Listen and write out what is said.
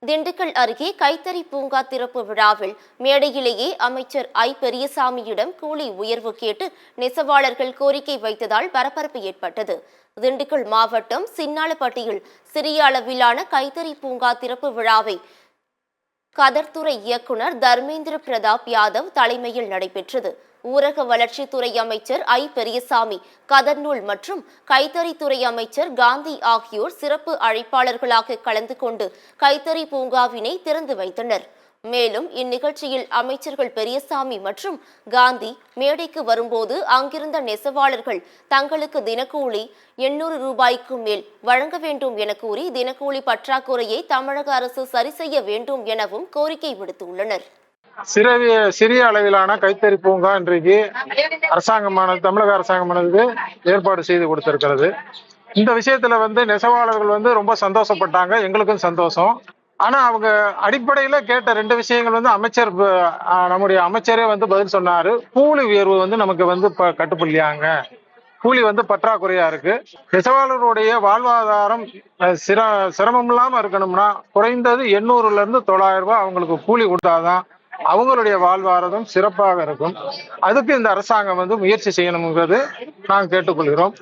திண்டுக்கல் அருகே கைத்தறி பூங்கா திறப்பு விழாவில் மேடையிலேயே அமைச்சர் பெரியசாமியிடம் கூலி உயர்வு கேட்டு நெசவாளர்கள் கோரிக்கை வைத்ததால் பரபரப்பு ஏற்பட்டது. திண்டுக்கல் மாவட்டம் சின்னாளப்பட்டியில் சிறிய அளவிலான கைத்தறி பூங்கா திறப்பு விழாவை கதர்துறை இயக்குனர் தர்மேந்திர பிரதாப் யாதவ் தலைமையில் நடைபெற்றது. ஊரக வளர்ச்சித்துறை அமைச்சர் பெரியசாமி, கதர்நூல் மற்றும் கைத்தறித்துறை அமைச்சர் காந்தி ஆகியோர் சிறப்பு அழைப்பாளர்களாக கலந்து கொண்டு கைத்தறி பூங்காவினை திறந்து வைத்தனர். மேலும் இந்நிகழ்ச்சியில் அமைச்சர்கள் பெரியசாமி மற்றும் காந்தி மேடைக்கு வரும்போது அங்கிருந்த நெசவாளர்கள் தங்களுக்கு தினக்கூலி 800 ரூபாய்க்கு மேல் வழங்க வேண்டும் என கூறி தினக்கூலி பற்றாக்குறையை தமிழக அரசு சரி செய்ய வேண்டும் எனவும் கோரிக்கை விடுத்துள்ளனர். சிறிய அளவிலான கைத்தறி பூங்கா இன்றைக்கு தமிழக அரசாங்கமானது ஏற்பாடு செய்து கொடுத்திருக்கிறது. இந்த விஷயத்துல நெசவாளர்கள் ரொம்ப சந்தோஷப்பட்டாங்க, எங்களுக்கும் சந்தோஷம். ஆனா அவங்க அடிப்படையில கேட்ட 2 விஷயங்கள் நம்முடைய அமைச்சரே பதில் சொன்னாரு. கூலி உயர்வு நமக்கு கட்டுப்படலையாங்க, கூலி பற்றாக்குறையா இருக்கு. நெசவாளர்களுடைய வாழ்வாதாரம் சிரமம் இல்லாம இருக்கணும்னா குறைந்தது 800ல இருந்து 900 ரூபாய் அவங்களுக்கு கூலி கொடுத்தாதான் அவங்களுடைய வாழ்வாதாரம் சிறப்பாக இருக்கும். அதுக்கு இந்த அரசாங்கம் முயற்சி செய்யணுங்கிறது நாங்கள் கேட்டுக்கொள்கிறோம்.